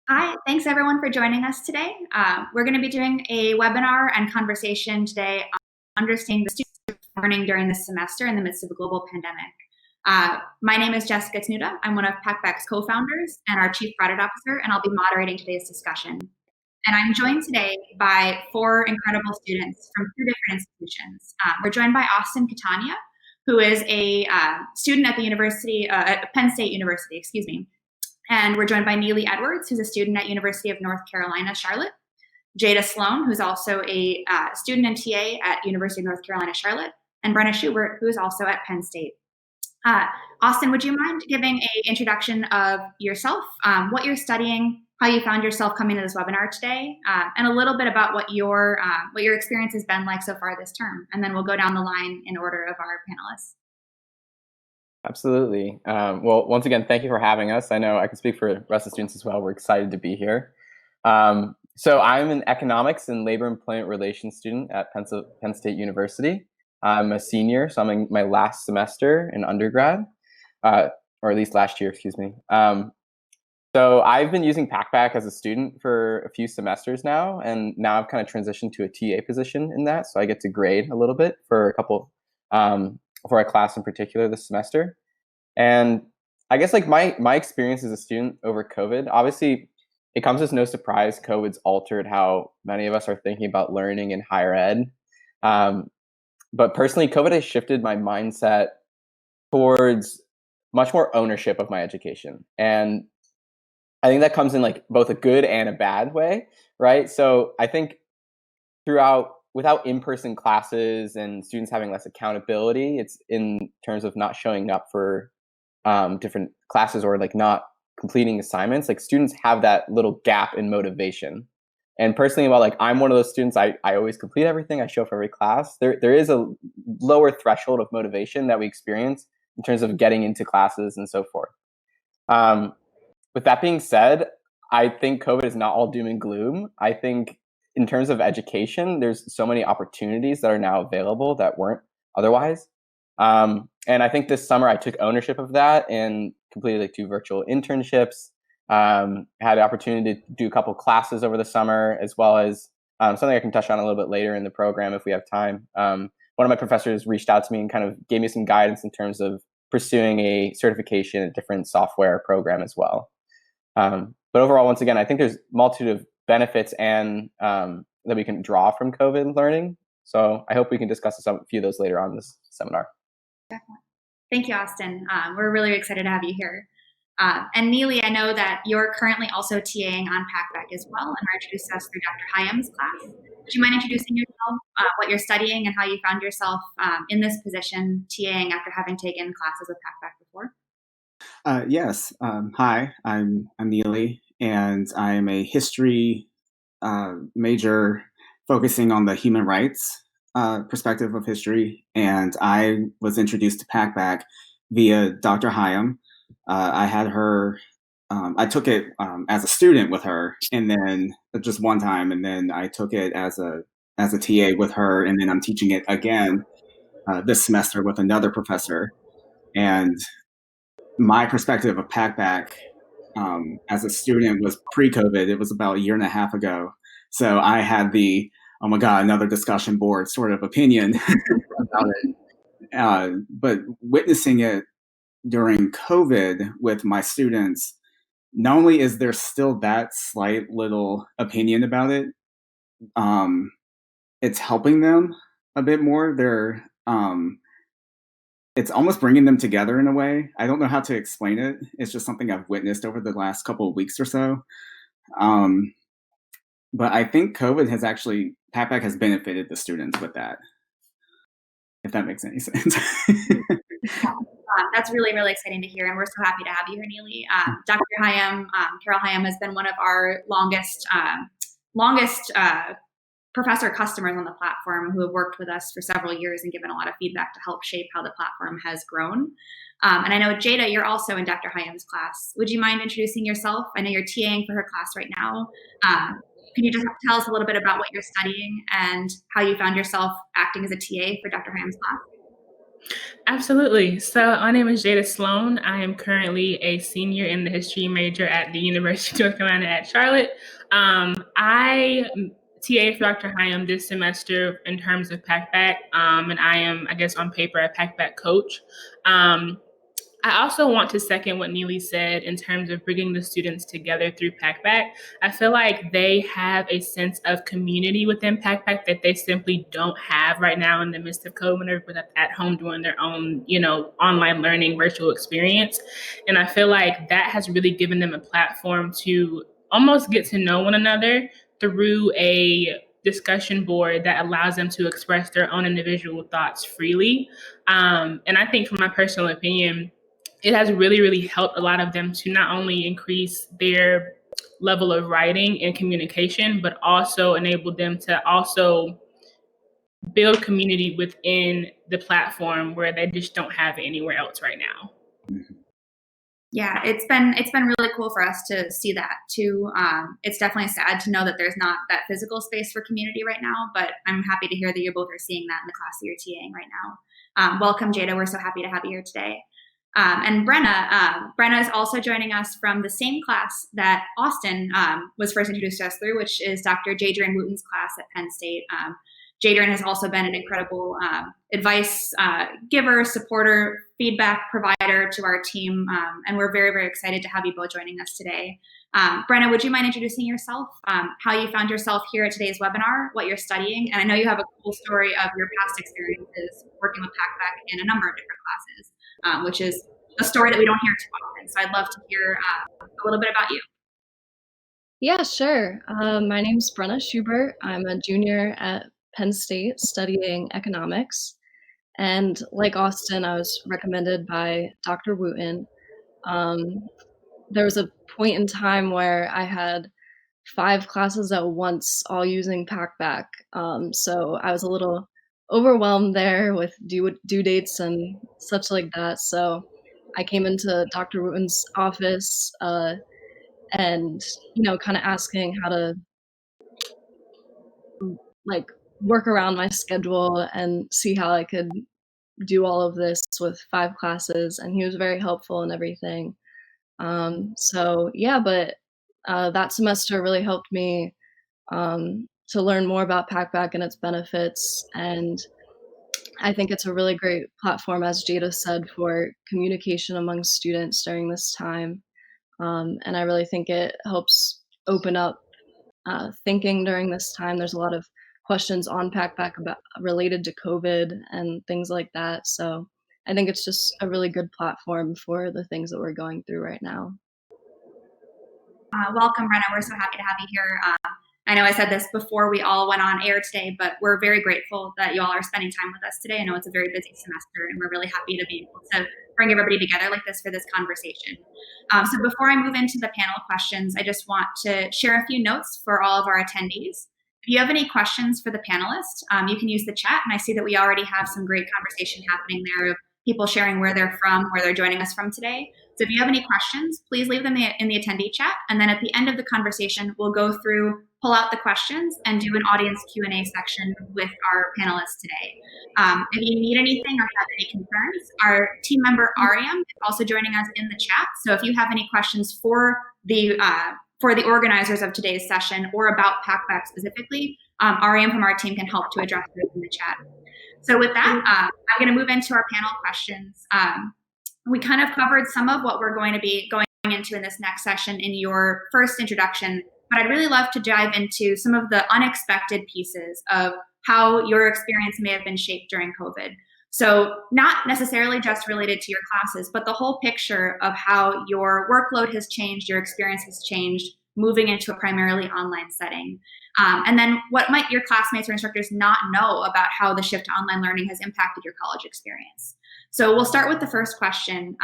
Hi, thanks everyone for joining us today. We're going to be doing a webinar and conversation today on understanding the students learning during this semester in the midst of a global pandemic. My name is Jessica Tnuda. I'm one of Pathback's co-founders and our chief product officer, and I'll be moderating today's discussion. And I'm joined today by four incredible students from two different institutions. We're joined by Austin Catania, who is a student at the university, at Penn State University, excuse me. And we're joined by Neely Edwards, who's a student at University of North Carolina, Charlotte. Jaida Sloan, who's also a student and TA at University of North Carolina, Charlotte. And Brenna Schubert, who is also at Penn State. Austin, would you mind giving an introduction of yourself, what you're studying, how you found yourself coming to this webinar today, and a little bit about what your experience has been like so far this term? And then we'll go down the line in order of our panelists. Absolutely. Well, once again, thank you for having us. I know I can speak for the rest of the students as well. We're excited to be here. So I'm an economics and labor employment relations student at Penn State University. I'm a senior, so I'm in my last semester in undergrad, or at least last year, excuse me. So I've been using Pathback as a student for a few semesters now, and now I've kind of transitioned to a TA position in that, so I get to grade a little bit for a couple for a class in particular this semester. And I guess like my experience as a student over COVID, obviously it comes as no surprise COVID's altered how many of us are thinking about learning in higher ed. But personally, COVID has shifted my mindset towards much more ownership of my education. And I think that comes in like both a good and a bad way, right? So I think without in-person classes and students having less accountability, it's in terms of not showing up for different classes or like not completing assignments, like students have that little gap in motivation. And personally, while like I'm one of those students, I always complete everything, I show up for every class, there is a lower threshold of motivation that we experience in terms of getting into classes and so forth. With that being said, I think COVID is not all doom and gloom. I think in terms of education, there's so many opportunities that are now available that weren't otherwise. And I think this summer I took ownership of that and completed like 2 virtual internships, had the opportunity to do a couple classes over the summer, as well as something I can touch on a little bit later in the program if we have time. One of my professors reached out to me and kind of gave me some guidance in terms of pursuing a certification in a different software program as well. But overall, once again, I think there's a multitude of benefits and that we can draw from COVID learning. So I hope we can discuss a few of those later on in this seminar. Definitely. Thank you, Austin. We're really excited to have you here. And Neely, I know that you're currently also TAing on Pathback as well, and are introduced us through Dr. Hyam's class. Would you mind introducing yourself, what you're studying, and how you found yourself in this position TAing after having taken classes with Pathback before? Yes. Hi, I'm Neely, and I'm a history major focusing on the human rights perspective of history. And I was introduced to Pathback via Dr. Hyam. I had her, I took it as a student with her, and then just one time, and then I took it as a TA with her, and then I'm teaching it again this semester with another professor. And my perspective of Pathback as a student was pre-COVID. It was about a year and a half ago. So I had the, oh my God, another discussion board sort of opinion about it. But witnessing it during COVID with my students, not only is there still that slight little opinion about it, it's helping them a bit more. It's almost bringing them together in a way. I don't know how to explain it. It's just something I've witnessed over the last couple of weeks or so. But I think COVID has actually, Pathback has benefited the students with that, if that makes any sense. That's really, really exciting to hear, and we're so happy to have you here, Neely. Dr. Hyam, Carol Hyam, has been one of our longest professor customers on the platform, who have worked with us for several years and given a lot of feedback to help shape how the platform has grown. And I know, Jaida, you're also in Dr. Hyam's class. Would you mind introducing yourself? I know you're TAing for her class right now. Can you just tell us a little bit about what you're studying and how you found yourself acting as a TA for Dr. Hyam's class? Absolutely. So my name is Jaida Sloan. I am currently a senior in the history major at the University of North Carolina at Charlotte. I TA for Dr. Hyam this semester in terms of Pathback, and I am, I guess, on paper, a Pathback coach. I also want to second what Neely said in terms of bringing the students together through Pathback. I feel like they have a sense of community within Pathback that they simply don't have right now in the midst of COVID when everyone's at home doing their own, online learning virtual experience. And I feel like that has really given them a platform to almost get to know one another through a discussion board that allows them to express their own individual thoughts freely. And I think, from my personal opinion, it has really, really helped a lot of them to not only increase their level of writing and communication, but also enable them to also build community within the platform where they just don't have it anywhere else right now. Yeah, it's been really cool for us to see that too. It's definitely sad to know that there's not that physical space for community right now, but I'm happy to hear that you both are seeing that in the class that you're TAing right now. Welcome, Jaida. We're so happy to have you here today. And Brenna is also joining us from the same class that Austin was first introduced to us through, which is Dr. Jadrian Wooten's class at Penn State. Jadrian has also been an incredible advice giver, supporter, feedback provider to our team, and we're very, very excited to have you both joining us today. Brenna, would you mind introducing yourself, how you found yourself here at today's webinar, what you're studying, and I know you have a cool story of your past experiences working with Pathback in a number of different classes, which is a story that we don't hear too often, so I'd love to hear a little bit about you. Yeah, sure. My name's Brenna Schubert. I'm a junior at Penn State studying economics. And like Austin, I was recommended by Dr. Wooten. There was a point in time where I had 5 classes at once, all using Pathback. So I was a little overwhelmed there with due dates and such like that. So I came into Dr. Wooten's office and, kind of asking how to work around my schedule and see how I could do all of this with 5 classes, and he was very helpful and everything. So yeah, but that semester really helped me to learn more about Pathback and its benefits, and I think it's a really great platform, as Jaida said, for communication among students during this time, and I really think it helps open up thinking during this time. There's a lot of questions on Pathback related to COVID and things like that. So I think it's just a really good platform for the things that we're going through right now. Welcome, Brenna. We're so happy to have you here. I know I said this before we all went on air today, but we're very grateful that you all are spending time with us today. I know it's a very busy semester, and we're really happy to be able to bring everybody together like this for this conversation. So before I move into the panel questions, I just want to share a few notes for all of our attendees. If you have any questions for the panelists, you can use the chat, and I see that we already have some great conversation happening there of people sharing where they're from, where they're joining us from today. So if you have any questions, please leave them in the attendee chat, and then at the end of the conversation, we'll go through, pull out the questions, and do an audience Q&A section with our panelists today. If you need anything or have any concerns, our team member Ariam is also joining us in the chat. So if you have any questions for the organizers of today's session or about Pathback specifically, Ariam from our team can help to address those in the chat. So with that, I'm going to move into our panel questions. We kind of covered some of what we're going to be going into in this next session in your first introduction, but I'd really love to dive into some of the unexpected pieces of how your experience may have been shaped during COVID. So not necessarily just related to your classes, but the whole picture of how your workload has changed, your experience has changed, moving into a primarily online setting. And then what might your classmates or instructors not know about how the shift to online learning has impacted your college experience? So we'll start with the first question.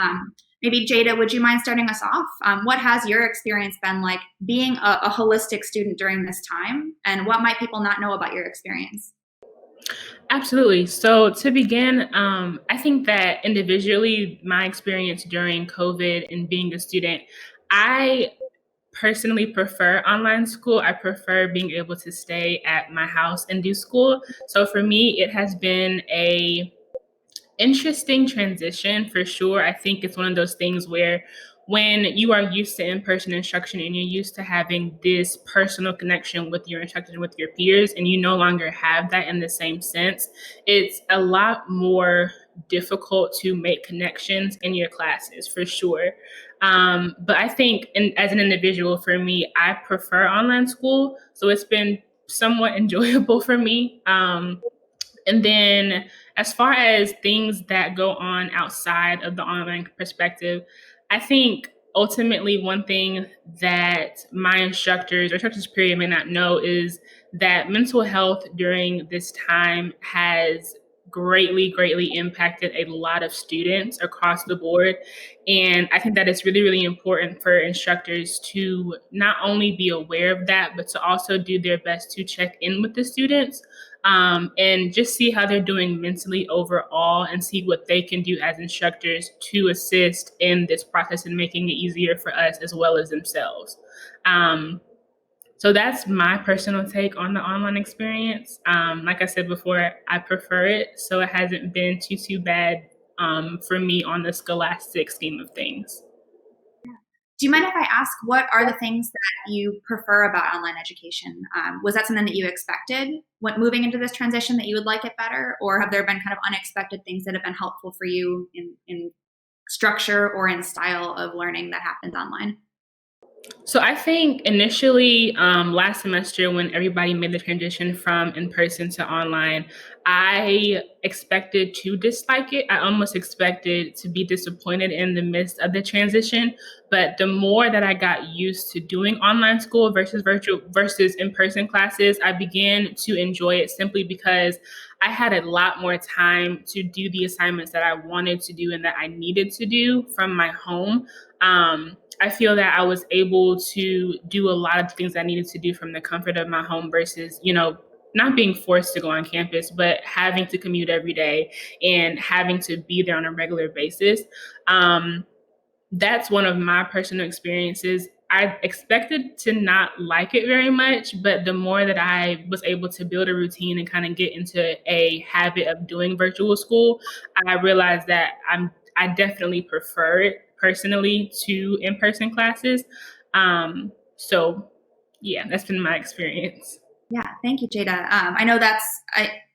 Maybe Jaida, would you mind starting us off? What has your experience been like being a holistic student during this time? And what might people not know about your experience? Absolutely. So to begin, I think that individually, my experience during COVID and being a student, I personally prefer online school. I prefer being able to stay at my house and do school. So for me, it has been a Interesting transition for sure. I think it's one of those things where when you are used to in-person instruction and you're used to having this personal connection with your instructor and with your peers, and you no longer have that in the same sense, it's a lot more difficult to make connections in your classes for sure. But I think as an individual, for me, I prefer online school. So it's been somewhat enjoyable for me. And then, as far as things that go on outside of the online perspective, I think ultimately one thing that my instructors or instructors period may not know is that mental health during this time has greatly impacted a lot of students across the board. And I think that it's really important for instructors to not only be aware of that, but to also do their best to check in with the students, and just see how they're doing mentally overall and see what they can do as instructors to assist in this process and making it easier for us as well as themselves. So that's my personal take on the online experience. Like I said before, I prefer it, so it hasn't been too bad for me on the scholastic scheme of things. Do you mind if I ask, what are the things that you prefer about online education? Was that something that you expected when moving into this transition, that you would like it better? Or have there been kind of unexpected things that have been helpful for you in structure or in style of learning that happens online? So I think initially last semester when everybody made the transition from in-person to online, I expected to dislike it. I almost expected to be disappointed in the midst of the transition. But the more that I got used to doing online school versus virtual versus in-person classes, I began to enjoy it simply because I had a lot more time to do the assignments that I wanted to do and that I needed to do from my home. I feel that I was able to do a lot of the things I needed to do from the comfort of my home versus, not being forced to go on campus, but having to commute every day and having to be there on a regular basis. That's one of my personal experiences. I expected to not like it very much, but the more that I was able to build a routine and kind of get into a habit of doing virtual school, I realized that I definitely prefer it personally to in-person classes. So yeah, that's been my experience. Yeah, thank you, Jaida. I know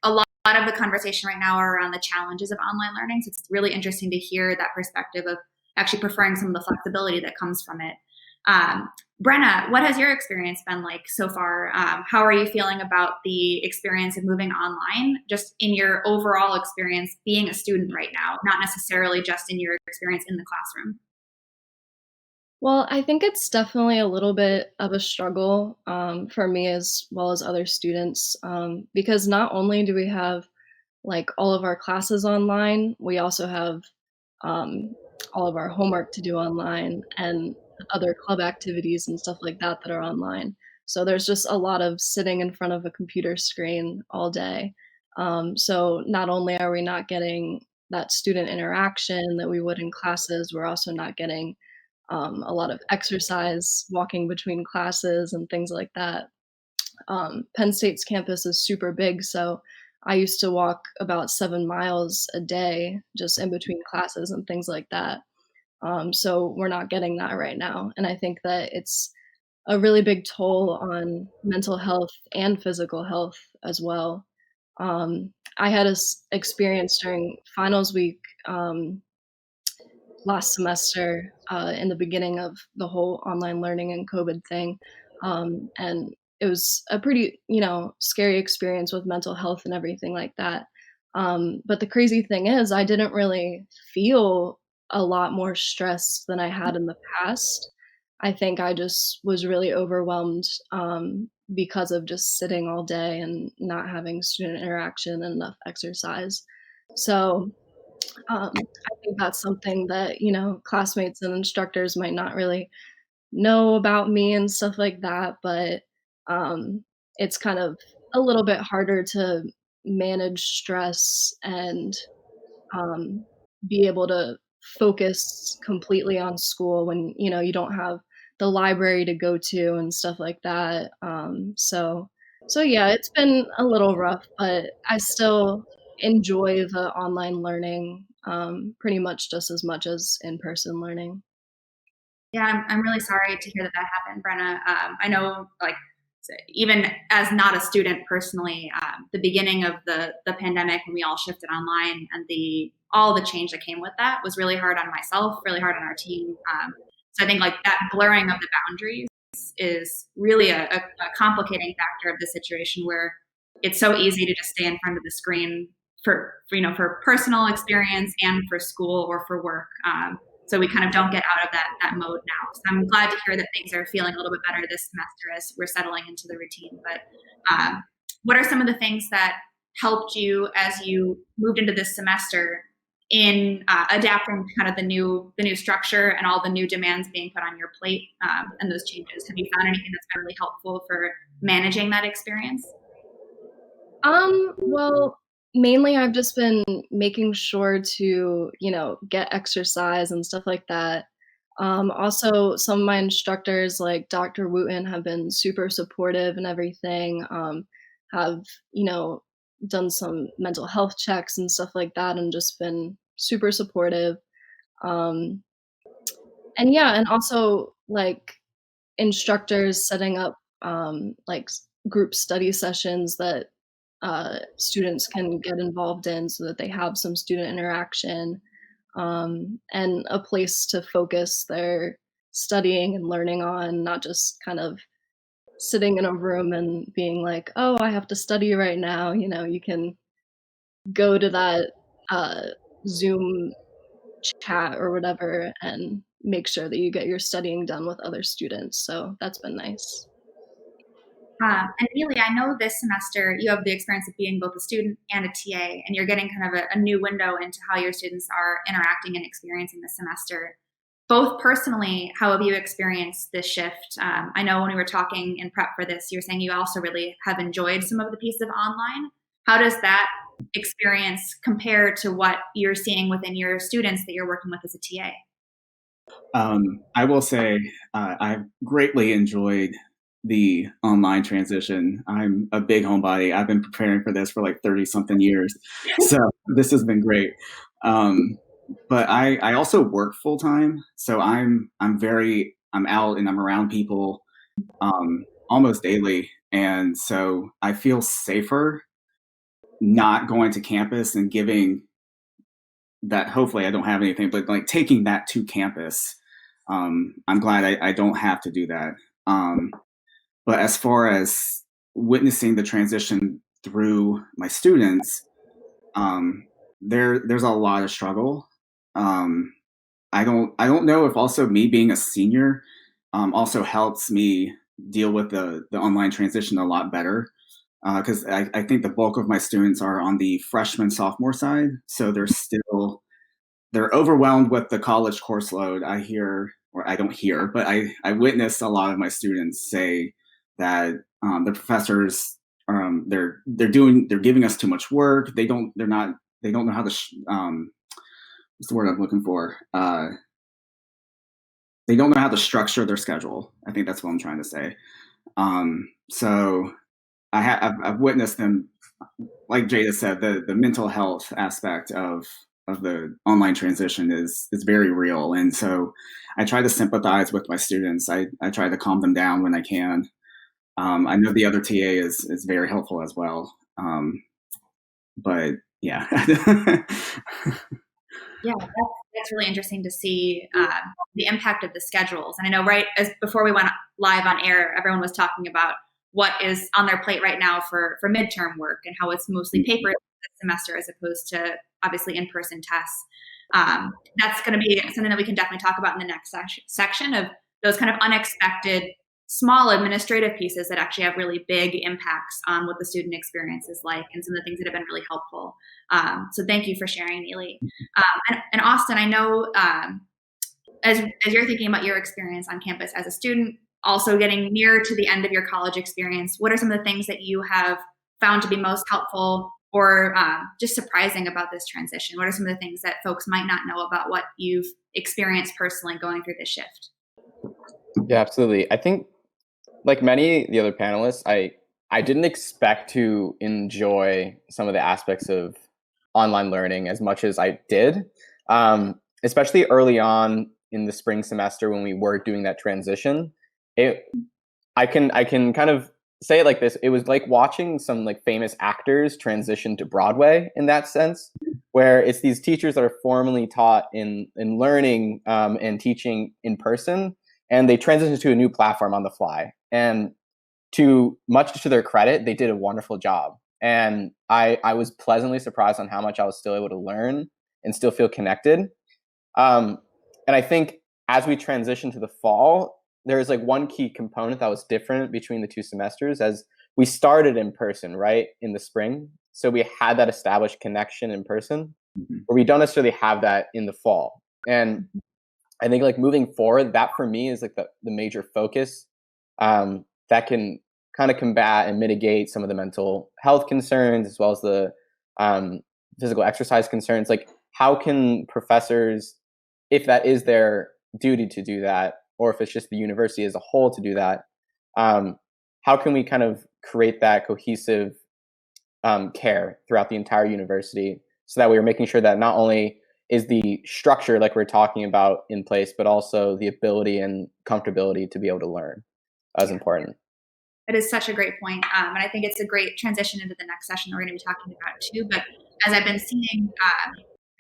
a lot of the conversation right now are around the challenges of online learning. So it's really interesting to hear that perspective of actually preferring some of the flexibility that comes from it. Brenna, what has your experience been like so far? How are you feeling about the experience of moving online, just in your overall experience being a student right now, not necessarily just in your experience in the classroom? Well, I think it's definitely a little bit of a struggle for me as well as other students, because not only do we have like all of our classes online, we also have um, all of our homework to do online and other club activities and stuff like that that are online. So there's just a lot of sitting in front of a computer screen all day. So not only are we not getting that student interaction that we would in classes, we're also not getting a lot of exercise, walking between classes, and things like that. Penn State's campus is super big, so I used to walk about 7 miles a day just in between classes and things like that. So we're not getting that right now. And I think that it's a really big toll on mental health and physical health as well. I had a experience during finals week last semester in the beginning of the whole online learning and COVID thing. And it was a pretty, scary experience with mental health and everything like that. But the crazy thing is, I didn't really feel a lot more stress than I had in the past. I think I just was really overwhelmed because of just sitting all day and not having student interaction and enough exercise. So I think that's something that, classmates and instructors might not really know about me and stuff like that, but it's kind of a little bit harder to manage stress and um, be able to focus completely on school when, you don't have the library to go to and stuff like that. So yeah, it's been a little rough, but I still enjoy the online learning pretty much just as much as in-person learning. Yeah, I'm really sorry to hear that happened, Brenna. I know, like, even as not a student personally, the beginning of the pandemic when we all shifted online and all the change that came with that was really hard on myself, really hard on our team. So I think like that blurring of the boundaries is really a complicating factor of the situation where it's so easy to just stay in front of the screen for personal experience and for school or for work. So we kind of don't get out of that mode now. So I'm glad to hear that things are feeling a little bit better this semester as we're settling into the routine. But what are some of the things that helped you as you moved into this semester in adapting to kind of the new structure and all the new demands being put on your plate and those changes? Have you found anything that's been really helpful for managing that experience? Well, mainly I've just been making sure to, get exercise and stuff like that. Also, some of my instructors, like Dr. Wooten, have been super supportive and everything. Have, done some mental health checks and stuff like that and just been super supportive. Um, and yeah, and also like instructors setting up group study sessions that students can get involved in so that they have some student interaction and a place to focus their studying and learning on, not just kind of sitting in a room and being like, oh, I have to study right now. You can go to that Zoom chat or whatever and make sure that you get your studying done with other students. So that's been nice. And Neely, I know this semester you have the experience of being both a student and a TA, and you're getting kind of a new window into how your students are interacting and experiencing the semester. Both personally, how have you experienced this shift? I know when we were talking in prep for this, you were saying you also really have enjoyed some of the pieces of online. How does that experience compare to what you're seeing within your students that you're working with as a TA? I will say I've greatly enjoyed the online transition. I'm a big homebody. I've been preparing for this for like 30 something years. So this has been great. But I also work full time. So I'm out and I'm around people almost daily. And so I feel safer not going to campus and giving that. Hopefully I don't have anything, but like taking that to campus. I'm glad I don't have to do that. But as far as witnessing the transition through my students, there's a lot of struggle. I don't know if also me being a senior also helps me deal with the online transition a lot better. Because I think the bulk of my students are on the freshman sophomore side, so they're overwhelmed with the college course load. I hear, or I don't hear, but I witness a lot of my students say that the professors they're giving us too much work. They don't know how to what's the word I'm looking for? They don't know how to structure their schedule. I think that's what I'm trying to say. So I've witnessed them, like Jaida said, the mental health aspect of the online transition is very real, and so I try to sympathize with my students. I try to calm them down when I can. I know the other TA is very helpful as well. But yeah. Yeah, that's really interesting to see the impact of the schedules. And I know right as before we went live on air, everyone was talking about what is on their plate right now for midterm work and how it's mostly paper this semester as opposed to obviously in-person tests. That's going to be something that we can definitely talk about in the next section of those kind of unexpected small administrative pieces that actually have really big impacts on what the student experience is like and some of the things that have been really helpful. So thank you for sharing, Neely. And Austin, I know as you're thinking about your experience on campus as a student, also getting near to the end of your college experience, what are some of the things that you have found to be most helpful or just surprising about this transition? What are some of the things that folks might not know about what you've experienced personally going through this shift? Yeah, absolutely. I think like many of the other panelists, I didn't expect to enjoy some of the aspects of online learning as much as I did, especially early on in the spring semester when we were doing that transition. I can kind of say it like this. It was like watching some like famous actors transition to Broadway in that sense, where it's these teachers that are formally taught in learning and teaching in person, and they transition to a new platform on the fly. And much to their credit, they did a wonderful job. And I was pleasantly surprised on how much I was still able to learn and still feel connected. And I think as we transition to the fall, there's like one key component that was different between the two semesters, as we started in person, right, in the spring. So we had that established connection in person, where we don't necessarily have that in the fall. And I think like moving forward, that for me is like the major focus that can kind of combat and mitigate some of the mental health concerns, as well as the physical exercise concerns. Like, how can professors, if that is their duty to do that, or if it's just the university as a whole to do that, how can we kind of create that cohesive care throughout the entire university, so that we are making sure that not only is the structure like we're talking about in place, but also the ability and comfortability to be able to learn as important. It is such a great point. And I think it's a great transition into the next session that we're going to be talking about too. But as I've been seeing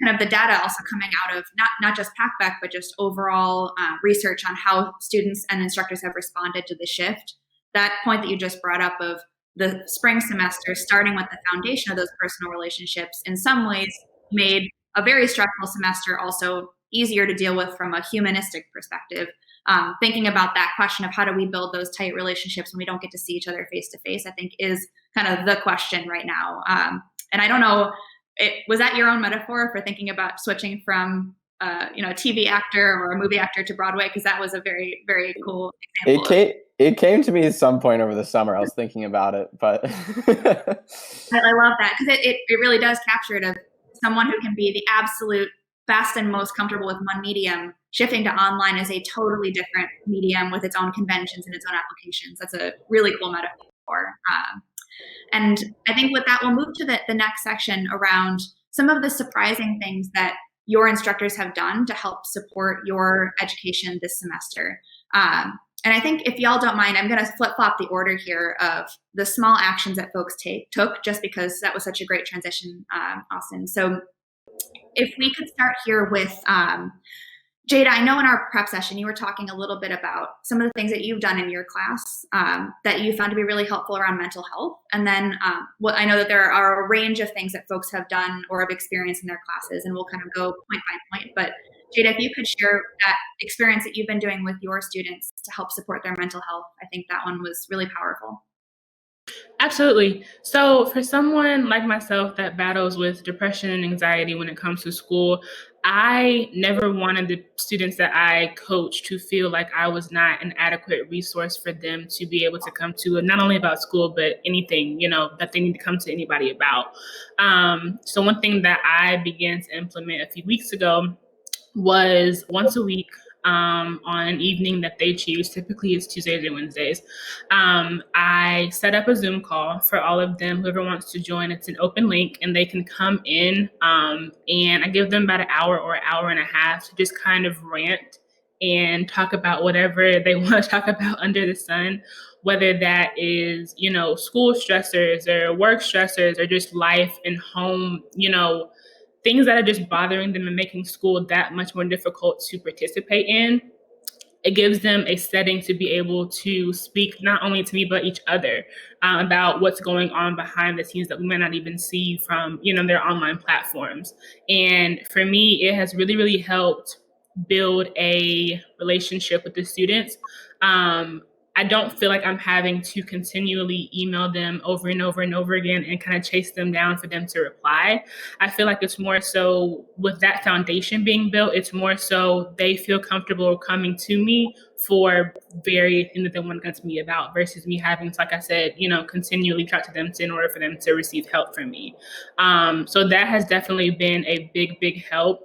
kind of the data also coming out of not just Pathback, but just overall research on how students and instructors have responded to the shift, that point that you just brought up of the spring semester starting with the foundation of those personal relationships in some ways made a very stressful semester also easier to deal with from a humanistic perspective. Thinking about that question of how do we build those tight relationships when we don't get to see each other face to face, I think is kind of the question right now. And I don't know, was that your own metaphor for thinking about switching from a TV actor or a movie actor to Broadway? Because that was a very, very cool example. It came to me at some point over the summer. I was thinking about it, but I love that, because it really does capture it of someone who can be the absolute best and most comfortable with one medium, shifting to online is a totally different medium with its own conventions and its own applications. That's a really cool metaphor. And I think with that, we'll move to the next section around some of the surprising things that your instructors have done to help support your education this semester. And I think if y'all don't mind, I'm going to flip-flop the order here of the small actions that folks took, just because that was such a great transition, Austin. So if we could start here with Jaida, I know in our prep session, you were talking a little bit about some of the things that you've done in your class that you found to be really helpful around mental health. And then I know that there are a range of things that folks have done or have experienced in their classes, and we'll kind of go point by point. But Jaida, if you could share that experience that you've been doing with your students to help support their mental health, I think that one was really powerful. Absolutely. So for someone like myself that battles with depression and anxiety when it comes to school, I never wanted the students that I coach to feel like I was not an adequate resource for them to be able to come to, not only about school, but anything, that they need to come to anybody about. So one thing that I began to implement a few weeks ago was once a week, on an evening that they choose, typically it's Tuesdays and Wednesdays, I set up a Zoom call for all of them, whoever wants to join. It's an open link and they can come in, and I give them about an hour or an hour and a half to just kind of rant and talk about whatever they want to talk about under the sun, whether that is, school stressors or work stressors or just life and home, things that are just bothering them and making school that much more difficult to participate in. It gives them a setting to be able to speak not only to me, but each other about what's going on behind the scenes that we might not even see from, their online platforms. And for me, it has really, really helped build a relationship with the students. I don't feel like I'm having to continually email them over and over and over again and kind of chase them down for them to reply. I feel like it's more so with that foundation being built, it's more so they feel comfortable coming to me for very things that they want to come to me about versus me having to, like I said, continually talk to them in order for them to receive help from me. So that has definitely been a big, big help.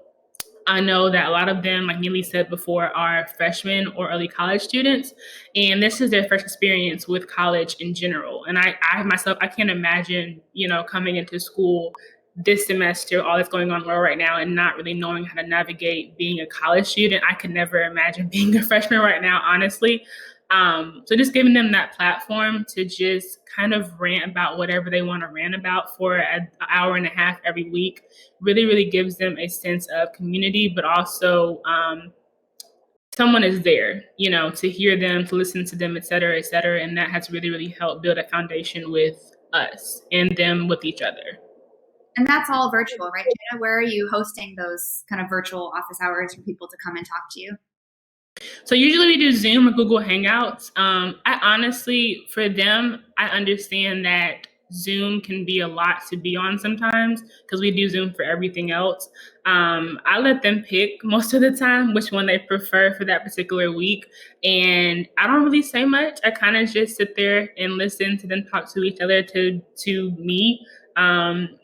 I know that a lot of them, like Neely said before, are freshmen or early college students, and this is their first experience with college in general. And I myself, I can't imagine, coming into school this semester, all that's going on in the world right now, and not really knowing how to navigate being a college student. I could never imagine being a freshman right now, honestly. So just giving them that platform to just kind of rant about whatever they want to rant about for an hour and a half every week really, really gives them a sense of community, but also someone is there, you know, to hear them, to listen to them, et cetera, et cetera. And that has really, really helped build a foundation with us and them with each other. And that's all virtual, right, Jaida? Where are you hosting those kind of virtual office hours for people to come and talk to you? So usually we do Zoom or Google Hangouts. I honestly, for them, I understand that Zoom can be a lot to be on sometimes because we do Zoom for everything else. I let them pick most of the time which one they prefer for that particular week. And I don't really say much. I kind of just sit there and listen to them talk to each other, to me.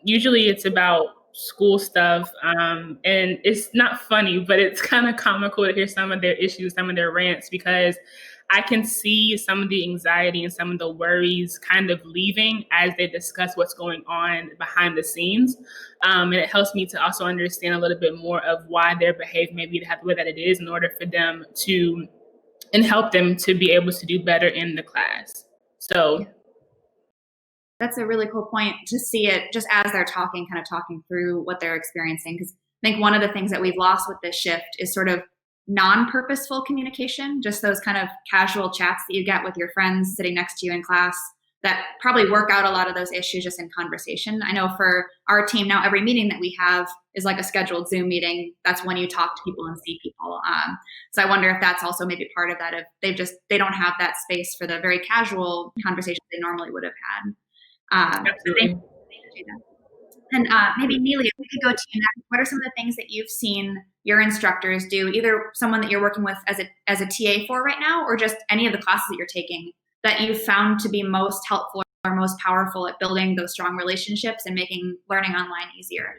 Usually it's about school stuff, and it's not funny, but it's kind of comical to hear some of their issues, some of their rants, because I can see some of the anxiety and some of the worries kind of leaving as they discuss what's going on behind the scenes. And it helps me to also understand a little bit more of why their behavior may be the way that it is in order for them to, and help them to be able to do better in the class. So that's a really cool point to see it just as they're talking, kind of talking through what they're experiencing. Because I think one of the things that we've lost with this shift is sort of non-purposeful communication, just those kind of casual chats that you get with your friends sitting next to you in class that probably work out a lot of those issues just in conversation. I know for our team now, every meeting that we have is like a scheduled Zoom meeting. That's when you talk to people and see people. So I wonder if that's also maybe part of that, if they don't have that space for the very casual conversations they normally would have had. absolutely. And maybe Neely, if we could go to you next, what are some of the things that you've seen your instructors do, either someone that you're working with as a TA for right now, or just any of the classes that you're taking, that you've found to be most helpful or most powerful at building those strong relationships and making learning online easier?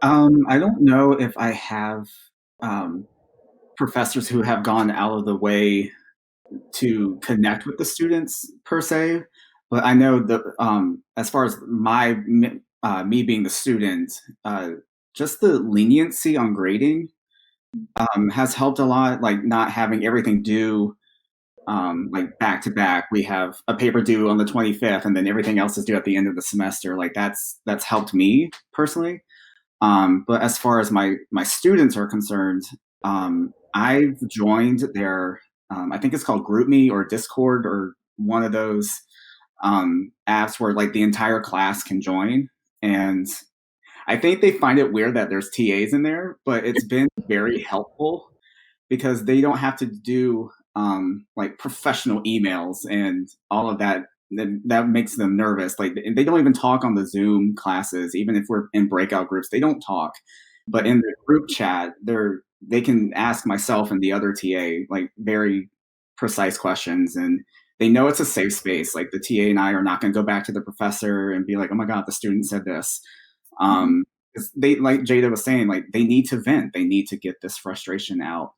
I don't know if I have professors who have gone out of the way to connect with the students per se, but I know that as far as me being the student, just the leniency on grading has helped a lot. Like not having everything due like back to back. We have a paper due on the 25th, and then everything else is due at the end of the semester. Like that's helped me personally. But as far as my students are concerned, I've joined their I think it's called GroupMe or Discord or one of those apps where like the entire class can join. And I think they find it weird that there's TAs in there, but it's been very helpful because they don't have to do like professional emails and all of that. That makes them nervous. Like they don't even talk on the Zoom classes, even if we're in breakout groups, they don't talk. But in the group chat, they can ask myself and the other TA like very precise questions, and they know it's a safe space. Like the TA and I are not going to go back to the professor and be like, "Oh my God, the student said this." They, like Jaida was saying, like they need to vent. They need to get this frustration out.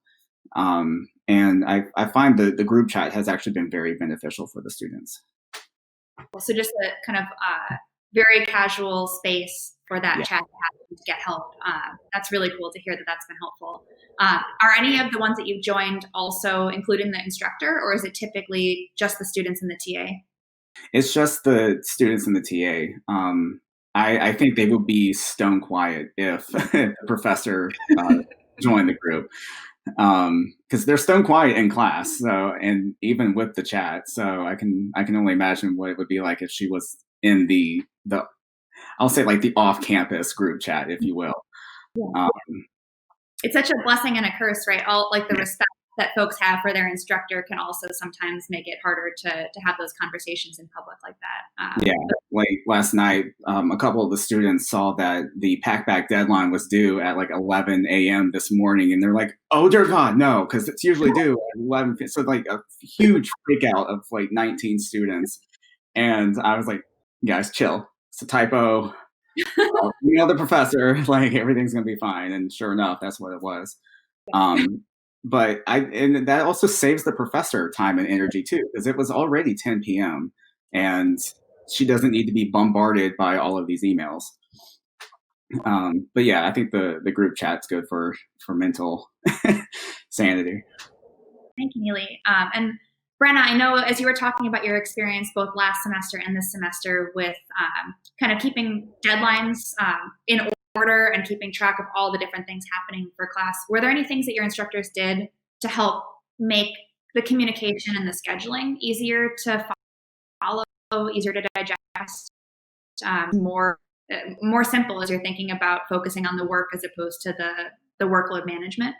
And I find the group chat has actually been very beneficial for the students. So just a kind of very casual space for that chat to happen to get help. That's really cool to hear that that's been helpful. Are any of the ones that you've joined also including the instructor, or is it typically just the students and the TA? It's just the students and the TA. I think they would be stone quiet if the professor joined the group. Because they're stone quiet in class, so, and even with the chat, so I can only imagine what it would be like if she was in the I'll say like the off-campus group chat, if you will. Yeah. It's such a blessing and a curse, right? All like the respect that folks have for their instructor can also sometimes make it harder to have those conversations in public like that. Like last night, a couple of the students saw that the Pathback deadline was due at like 11 a.m. this morning, and they're like, "Oh dear God, no," because it's usually due at 11. So like a huge freak out of like 19 students, and I was like, "Guys, chill. It's a typo. You know the professor. Like everything's gonna be fine." And sure enough, that's what it was. But and that also saves the professor time and energy too, because it was already 10 p.m. and she doesn't need to be bombarded by all of these emails. But yeah, I think the group chat's good for mental sanity. Thank you, Neely. And Brenna, I know as you were talking about your experience both last semester and this semester with kind of keeping deadlines in order and keeping track of all the different things happening for class, were there any things that your instructors did to help make the communication and the scheduling easier to follow, easier to digest, more simple as you're thinking about focusing on the work as opposed to the workload management?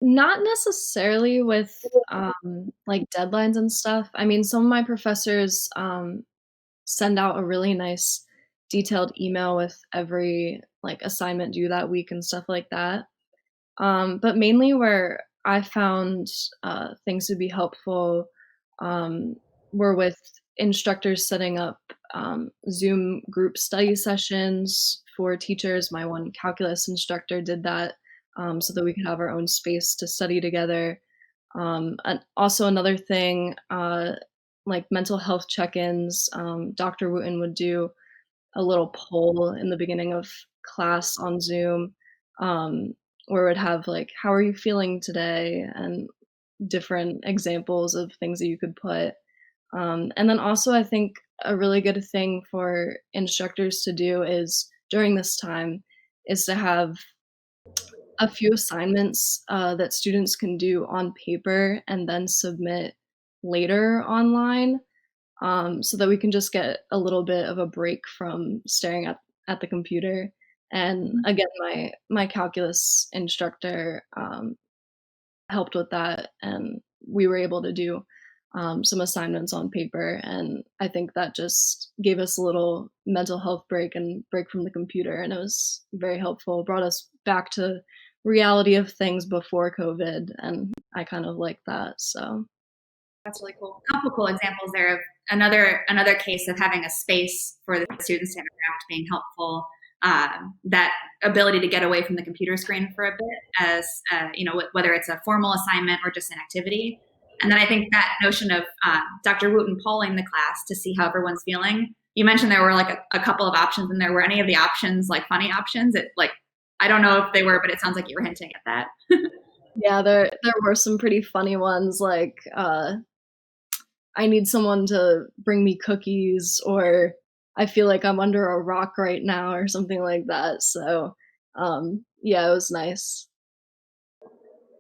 Not necessarily with like deadlines and stuff. I mean, some of my professors send out a really nice detailed email with every like assignment due that week and stuff like that. But mainly where I found things to be helpful were with instructors setting up Zoom group study sessions for teachers. My one calculus instructor did that so that we could have our own space to study together. And also another thing, like mental health check-ins, Dr. Wooten would do a little poll in the beginning of class on Zoom, where it would have like, how are you feeling today? And different examples of things that you could put. And then also I think a really good thing for instructors to do is during this time is to have a few assignments that students can do on paper and then submit later online, so that we can just get a little bit of a break from staring at the computer. And again, my calculus instructor helped with that, and we were able to do some assignments on paper. And I think that just gave us a little mental health break and break from the computer, and it was very helpful. It brought us back to reality of things before COVID, and I kind of like that. So That's really cool. A couple cool examples there of another case of having a space for the students to interact being helpful. That ability to get away from the computer screen for a bit, as whether it's a formal assignment or just an activity. And then I think that notion of Dr. Wooten polling the class to see how everyone's feeling. You mentioned there were like a couple of options, and there were any of the options like funny options. It like I don't know if they were, but it sounds like you were hinting at that. yeah, there were some pretty funny ones, like I need someone to bring me cookies, or I feel like I'm under a rock right now, or something like that. So yeah, it was nice.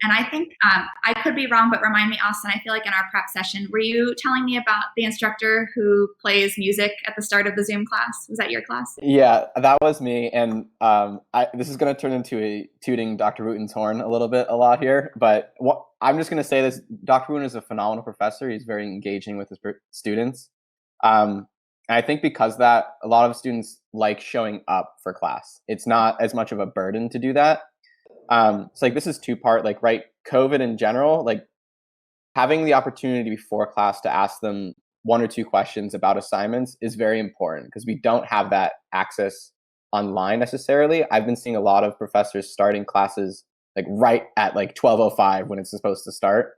And I think I could be wrong, but remind me, Austin, I feel like in our prep session, were you telling me about the instructor who plays music at the start of the Zoom class? Was that your class? Yeah, that was me. And this is going to turn into a tooting Dr. Wooten's horn a lot here. But I'm just going to say this. Dr. Wooten is a phenomenal professor. He's very engaging with his students. And I think because of that, a lot of students like showing up for class. It's not as much of a burden to do that. So like this is two-part, like, right, COVID in general, like having the opportunity before class to ask them one or two questions about assignments is very important because we don't have that access online necessarily. I've been seeing a lot of professors starting classes like right at like 12:05 when it's supposed to start,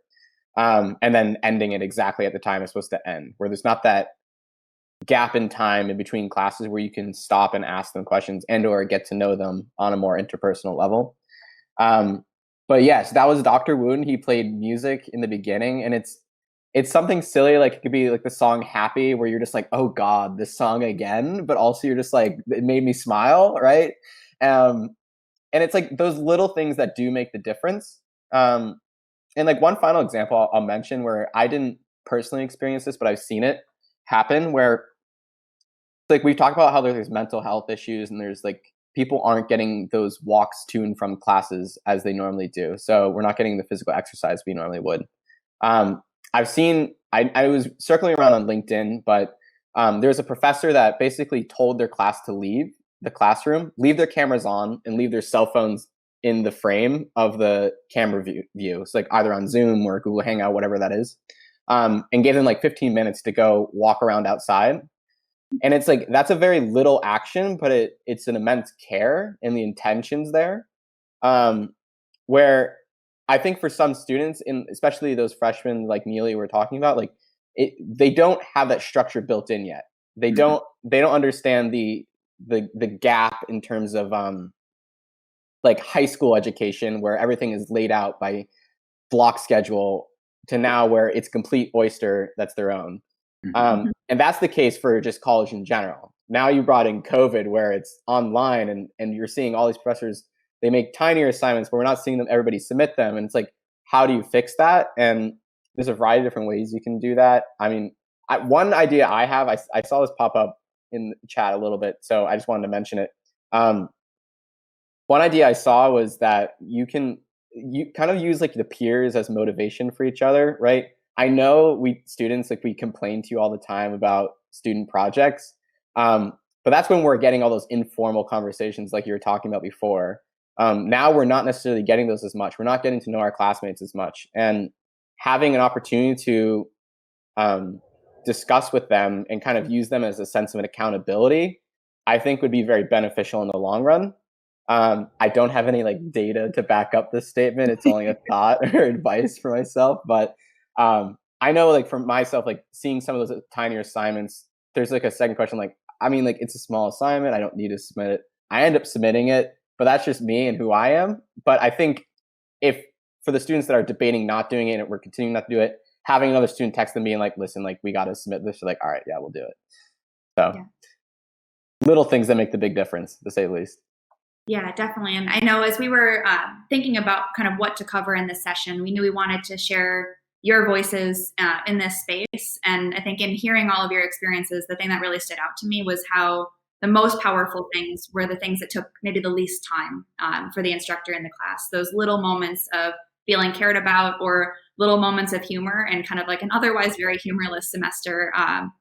and then ending it exactly at the time it's supposed to end, where there's not that gap in time in between classes where you can stop and ask them questions and or get to know them on a more interpersonal level. But yes, that was Dr. Wooten. He played music in the beginning, and it's something silly, like it could be like the song Happy, where you're just like, oh God, this song again, but also you're just like, it made me smile, right? And it's like those little things that do make the difference. And like one final example I'll mention where I didn't personally experience this, but I've seen it happen, where like we've talked about how there's mental health issues and there's like people aren't getting those walks to and from classes as they normally do. So we're not getting the physical exercise we normally would. I've seen, I was circling around on LinkedIn, but there's a professor that basically told their class to leave the classroom, leave their cameras on, and leave their cell phones in the frame of the camera view. So like either on Zoom or Google Hangout, whatever that is, and gave them like 15 minutes to go walk around outside. And it's like, that's a very little action, but it's an immense care and the intentions there. Where I think for some students, especially those freshmen like Neely we're talking about, like they don't have that structure built in yet. they don't understand the gap in terms of like high school education, where everything is laid out by block schedule, to now where it's complete oyster that's their own. And that's the case for just college in general. Now you brought in COVID, where it's online, and you're seeing all these professors, they make tinier assignments, but we're not seeing everybody submit them. And it's like, how do you fix that? And there's a variety of different ways you can do that. I mean, one idea I have, I saw this pop up in the chat a little bit, so I just wanted to mention it. One idea I saw was that you kind of use like the peers as motivation for each other, right? I know we students, like, we complain to you all the time about student projects, but that's when we're getting all those informal conversations like you were talking about before. Now we're not necessarily getting those as much. We're not getting to know our classmates as much. And having an opportunity to discuss with them and kind of use them as a sense of an accountability, I think would be very beneficial in the long run. I don't have any like data to back up this statement. It's only a thought or advice for myself. But I know, like, for myself, like, seeing some of those tinier assignments, there's like a second question, like, I mean, like, it's a small assignment, I don't need to submit it. I end up submitting it, but that's just me and who I am. But I think if for the students that are debating not doing it and we're continuing not to do it, having another student text them being like, listen, like, we got to submit this, you're like, all right, yeah, we'll do it. So little things that make the big difference, to say the least. Yeah, definitely. And I know as we were thinking about kind of what to cover in this session, we knew we wanted to share your voices in this space. And I think in hearing all of your experiences, the thing that really stood out to me was how the most powerful things were the things that took maybe the least time for the instructor in the class. Those little moments of feeling cared about, or little moments of humor, and kind of like an otherwise very humorless semester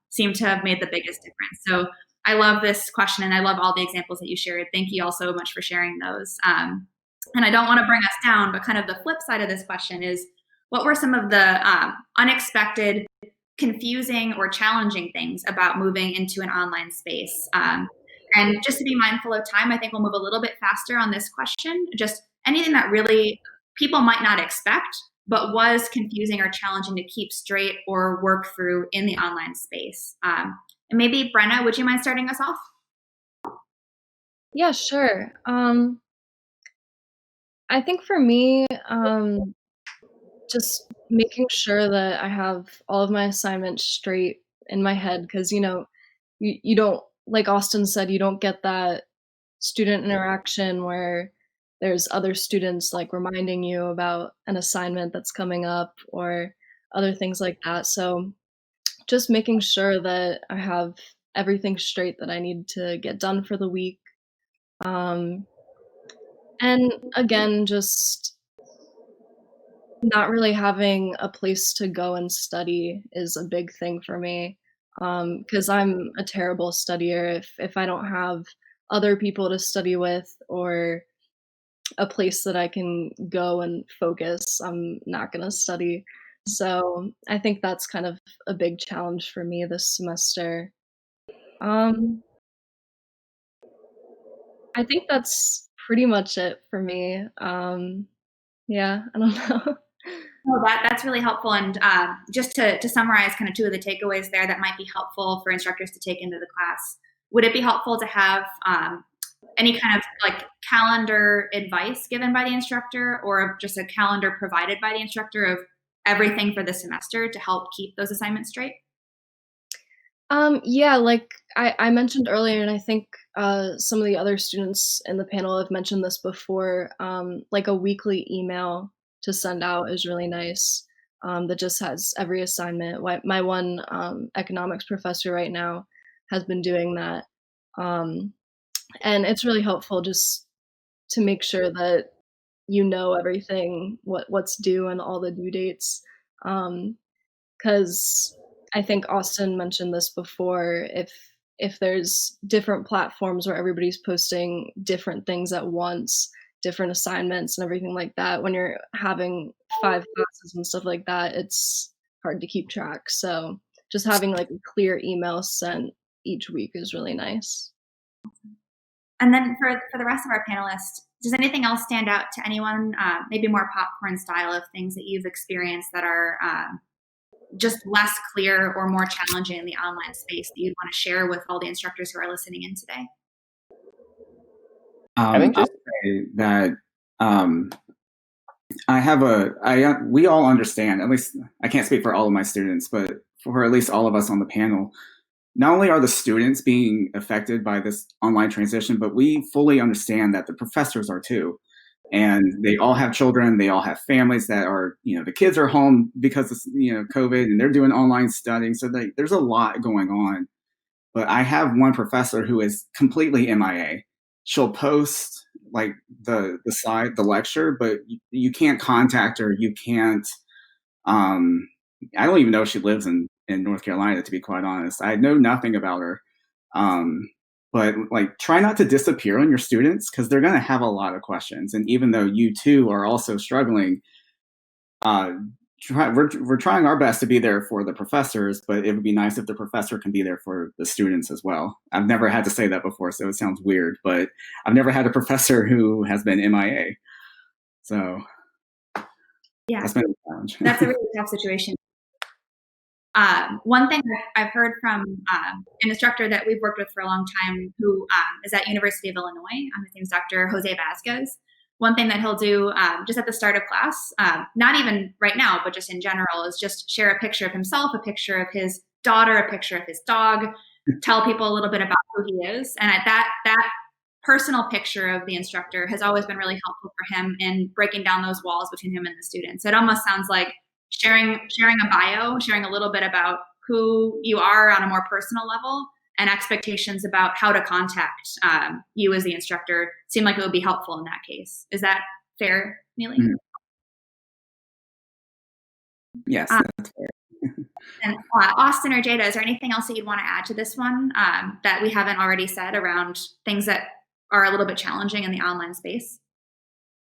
seem to have made the biggest difference. So I love this question, and I love all the examples that you shared. Thank you all so much for sharing those. And I don't want to bring us down, but kind of the flip side of this question is, what were some of the unexpected, confusing, or challenging things about moving into an online space? And just to be mindful of time, I think we'll move a little bit faster on this question. Just anything that really people might not expect, but was confusing or challenging to keep straight or work through in the online space. And maybe, Brenna, would you mind starting us off? Yeah, sure. I think for me, just making sure that I have all of my assignments straight in my head, because you don't, like Austin said, you don't get that student interaction where there's other students like reminding you about an assignment that's coming up or other things like that. So just making sure that I have everything straight that I need to get done for the week. And again, just not really having a place to go and study is a big thing for me, because I'm a terrible studier. If I don't have other people to study with or a place that I can go and focus, I'm not going to study. So I think that's kind of a big challenge for me this semester. I think that's pretty much it for me. Yeah, I don't know. Well, that's really helpful. And just to summarize kind of two of the takeaways there that might be helpful for instructors to take into the class, would it be helpful to have any kind of like calendar advice given by the instructor, or just a calendar provided by the instructor of everything for the semester to help keep those assignments straight? Yeah, like I mentioned earlier, and I think some of the other students in the panel have mentioned this before, like a weekly email to send out is really nice, that just has every assignment. My one economics professor right now has been doing that. And it's really helpful just to make sure that you know everything, what's due and all the due dates. Because I think Austin mentioned this before, if there's different platforms where everybody's posting different things at once, different assignments and everything like that, when you're having 5 classes and stuff like that, it's hard to keep track. So just having like a clear email sent each week is really nice. And then for the rest of our panelists, does anything else stand out to anyone, maybe more popcorn style of things that you've experienced that are just less clear or more challenging in the online space that you'd want to share with all the instructors who are listening in today? I think just say that we all understand, at least I can't speak for all of my students, but for at least all of us on the panel, not only are the students being affected by this online transition, but we fully understand that the professors are too. And they all have children, they all have families that are, the kids are home because of, COVID, and they're doing online studying. So there's a lot going on. But I have one professor who is completely MIA. She'll post like the lecture, but you can't contact her. You can't, I don't even know if she lives in North Carolina, to be quite honest. I know nothing about her. But like, try not to disappear on your students, because they're going to have a lot of questions. And even though you too are also struggling, we're trying our best to be there for the professors, but it would be nice if the professor can be there for the students as well. I've never had to say that before, so it sounds weird, but I've never had a professor who has been MIA. So yeah, that's been a challenge. That's a really tough situation. One thing I've heard from an instructor that we've worked with for a long time, who is at University of Illinois, his name is Dr. Jose Vasquez. One thing that he'll do just at the start of class, not even right now, but just in general, is just share a picture of himself, a picture of his daughter, a picture of his dog, tell people a little bit about who he is. And that personal picture of the instructor has always been really helpful for him in breaking down those walls between him and the students. It almost sounds like sharing a bio, sharing a little bit about who you are on a more personal level, and expectations about how to contact you as the instructor seem like it would be helpful in that case. Is that fair, Neely? Mm-hmm. Yes, that's fair. And Austin or Jaida, is there anything else that you'd want to add to this one that we haven't already said around things that are a little bit challenging in the online space?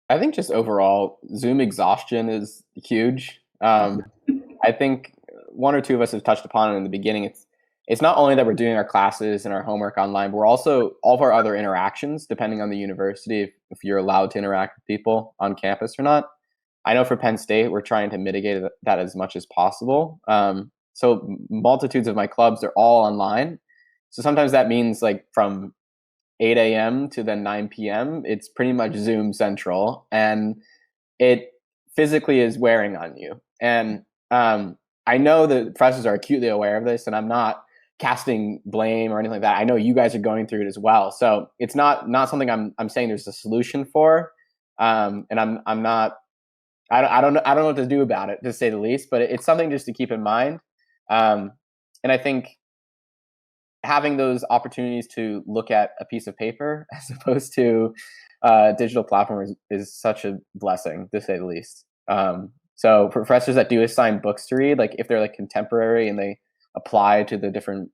I think just overall, Zoom exhaustion is huge. I think one or two of us have touched upon it in the beginning. It's not only that we're doing our classes and our homework online, but we're also all of our other interactions, depending on the university, if you're allowed to interact with people on campus or not. I know for Penn State, we're trying to mitigate that as much as possible. So multitudes of my clubs are all online. So sometimes that means like from 8 a.m. to then 9 p.m., it's pretty much Zoom central, and it physically is wearing on you. And I know the professors are acutely aware of this, and I'm not casting blame or anything like that. I know you guys are going through it as well. So it's not something I'm saying there's a solution for. And I'm not, I don't know what to do about it, to say the least, but it's something just to keep in mind. And I think having those opportunities to look at a piece of paper as opposed to digital platform is such a blessing, to say the least. So professors that do assign books to read, like if they're like contemporary and they apply to the different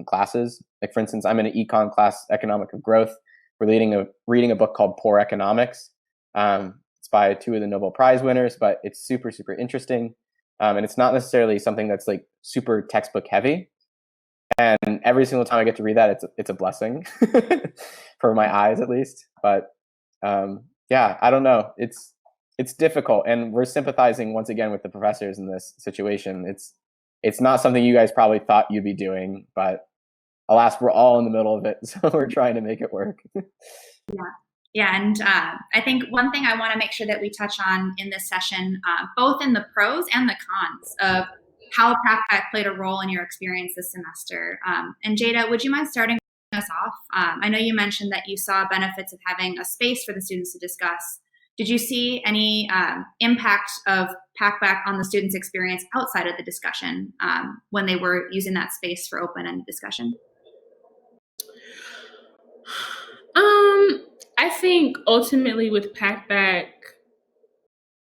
classes, like for instance, I'm in an econ class, Economic of Growth. We're reading a book called Poor Economics. It's by two of the Nobel Prize winners, but it's super, super interesting. And it's not necessarily something that's like super textbook heavy. And every single time I get to read that, it's a blessing for my eyes, at least. But yeah, I don't know. It's difficult, and we're sympathizing once again with the professors in this situation. It's not something you guys probably thought you'd be doing, but alas, we're all in the middle of it, so we're trying to make it work. Yeah, and I think one thing I want to make sure that we touch on in this session, both in the pros and the cons of how Pathback played a role in your experience this semester. And Jaida, would you mind starting us off? I know you mentioned that you saw benefits of having a space for the students to discuss. Did you see any impact of Pathback on the students' experience outside of the discussion when they were using that space for open-ended discussion? I think ultimately with Pathback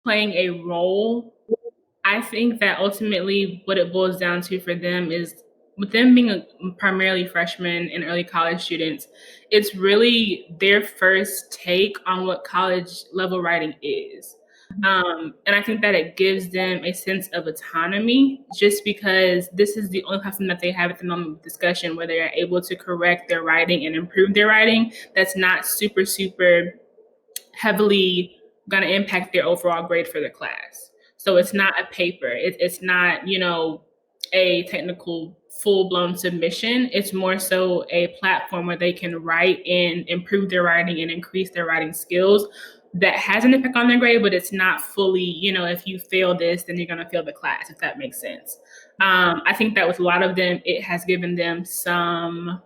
playing a role, I think that ultimately what it boils down to for them is, with them being primarily freshmen and early college students, it's really their first take on what college level writing is. And I think that it gives them a sense of autonomy, just because this is the only platform that they have at the moment of discussion where they are able to correct their writing and improve their writing. That's not super, super heavily going to impact their overall grade for the class. So it's not a paper. It's not, a technical full-blown submission. It's more so a platform where they can write and improve their writing and increase their writing skills. That has an impact on their grade, but it's not fully, if you fail this, then you're going to fail the class, if that makes sense. I think that with a lot of them, it has given them some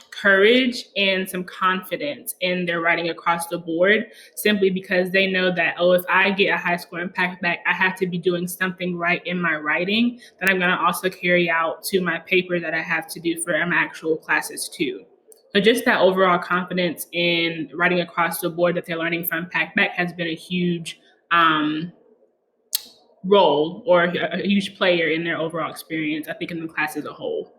courage and some confidence in their writing across the board, simply because they know that, if I get a high score in Pathback, I have to be doing something right in my writing that I'm going to also carry out to my paper that I have to do for my actual classes too. So just that overall confidence in writing across the board that they're learning from Pathback has been a huge role, or a huge player in their overall experience, I think, in the class as a whole.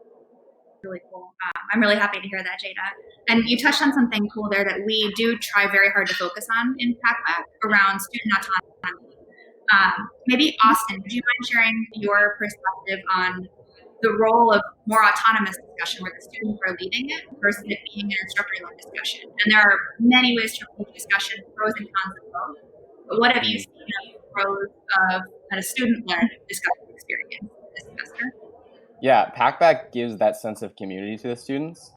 Really cool. I'm really happy to hear that, Jaida. And you touched on something cool there that we do try very hard to focus on in Pathback around student autonomy. Maybe Austin, would you mind sharing your perspective on the role of more autonomous discussion where the students are leading it versus it being an instructor-led discussion? And there are many ways to approach discussion, pros and cons of both. But what have you seen of the pros of a student-led discussion experience this semester? Yeah, Pathback gives that sense of community to the students.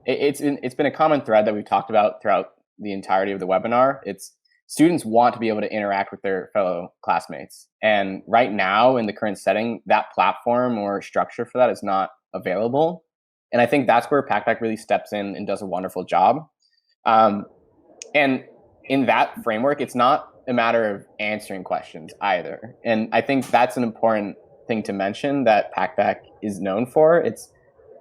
It's been a common thread that we've talked about throughout the entirety of the webinar. It's students want to be able to interact with their fellow classmates. And right now, in the current setting, that platform or structure for that is not available. And I think that's where Pathback really steps in and does a wonderful job. And in that framework, it's not a matter of answering questions either. And I think that's an important thing to mention that Pathback is known for.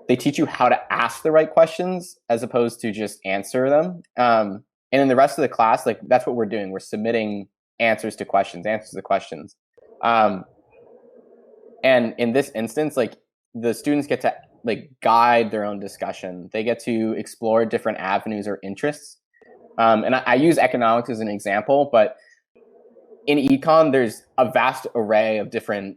They teach you how to ask the right questions as opposed to just answer them. And in the rest of the class, that's what we're doing. We're submitting answers to questions. And in this instance, the students get to guide their own discussion. They get to explore different avenues or interests. And I use economics as an example, but in econ, there's a vast array of different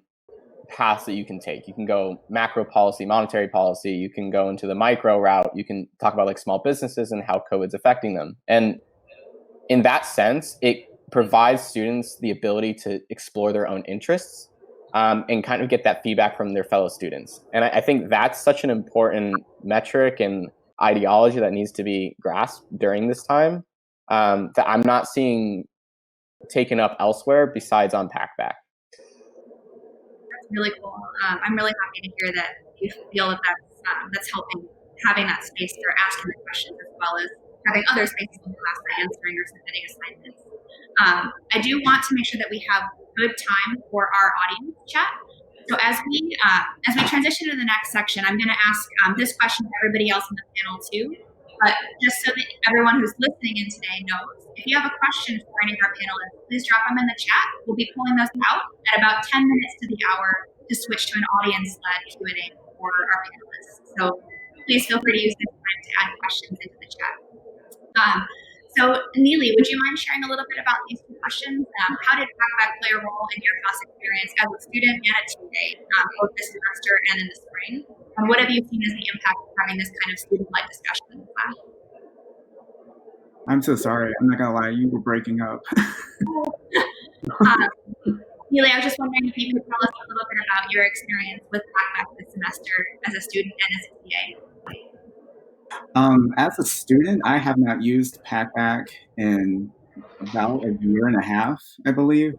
paths that you can take. You can go macro policy, monetary policy. You can go into the micro route. You can talk about small businesses and how COVID's affecting them. And in that sense, it provides students the ability to explore their own interests and kind of get that feedback from their fellow students. And I think that's such an important metric and ideology that needs to be grasped during this time that I'm not seeing taken up elsewhere besides on Pathback. That's really cool. I'm really happy to hear that you feel that that's helping, having that space for asking the questions as well as having other spaces in class for answering or submitting assignments. I do want to make sure that we have good time for our audience chat. So as we transition to the next section, I'm going to ask this question to everybody else on the panel too. But just so that everyone who's listening in today knows, if you have a question for any of our panelists, please drop them in the chat. We'll be pulling those out at about 10 minutes to the hour to switch to an audience-led Q&A for our panelists. So please feel free to use this time to add questions into the chat. So Neely, would you mind sharing a little bit about these two questions? How did Pathback play a role in your class experience as a student and a TA, both this semester and in the spring? And what have you seen as the impact of having this kind of student-led discussion in the class? I'm so sorry. I'm not going to lie. You were breaking up. Neely, I was just wondering if you could tell us a little bit about your experience with Pathback this semester as a student and as a TA. As a student, I have not used Pathback in about a year and a half, I believe.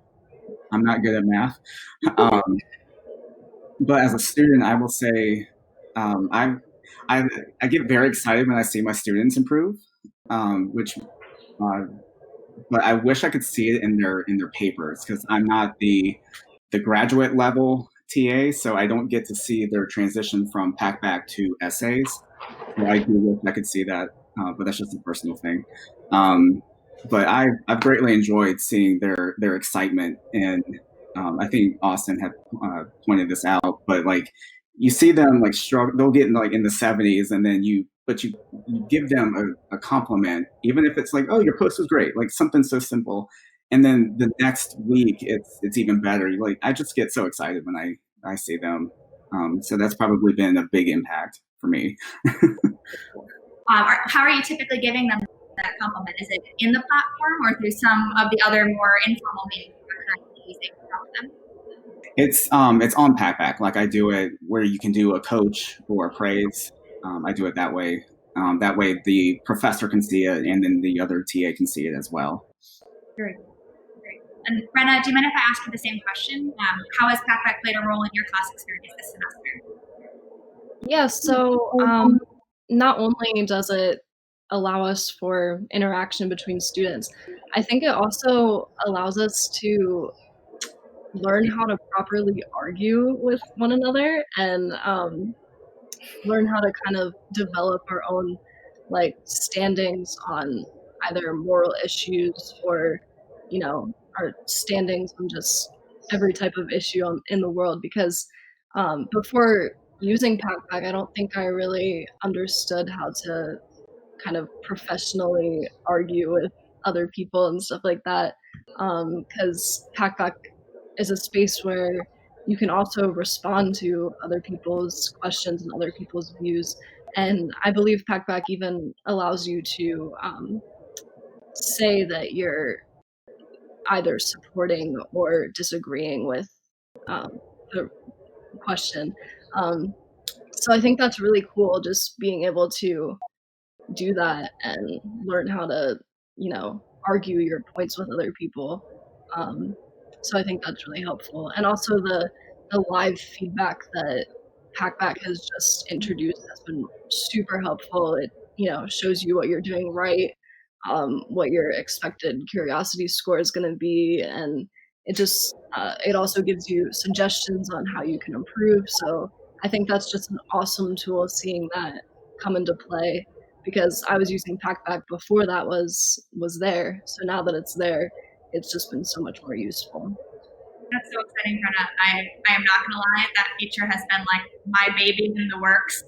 I'm not good at math. But as a student, I will say I get very excited when I see my students improve, but I wish I could see it in their papers because I'm not the graduate level TA, so I don't get to see their transition from Pathback to essays. So I do wish I could see that, but that's just a personal thing. But I've greatly enjoyed seeing their excitement, and I think Austin had pointed this out. But you see them struggle; they'll get in the 70s, and then you give them a compliment, even if it's oh, your post was great, something so simple, and then the next week it's even better. I just get so excited when I see them. So that's probably been a big impact for me. How are you typically giving them that compliment? Is it in the platform or through some of the other more informal means you're currently using to help them? It's on Pathback. Like I do it where you can do a coach or a praise. I do it that way. That way the professor can see it and then the other TA can see it as well. Great. And Brenna, do you mind if I ask you the same question? How has Pathback played a role in your class experience this semester? Yeah, so not only does it allow us for interaction between students, I think it also allows us to learn how to properly argue with one another and learn how to kind of develop our own like standings on either moral issues or, you know, our standings on just every type of issue in the world. Because before using Packback, I don't think I really understood how to kind of professionally argue with other people and stuff like that. Because Packback is a space where you can also respond to other people's questions and other people's views. And I believe Packback even allows you to say that you're either supporting or disagreeing with the question. So I think that's really cool, just being able to do that and learn how to, you know, argue your points with other people. So I think that's really helpful. And also the live feedback that Packback has just introduced has been super helpful. It, you know, shows you what you're doing right, what your expected curiosity score is going to be, and it also gives you suggestions on how you can improve. So I think that's just an awesome tool, seeing that come into play, because I was using Packback before that was there. So now that it's there, it's just been so much more useful. That's so exciting, Brenna. I am not gonna lie, that feature has been like my baby in the works.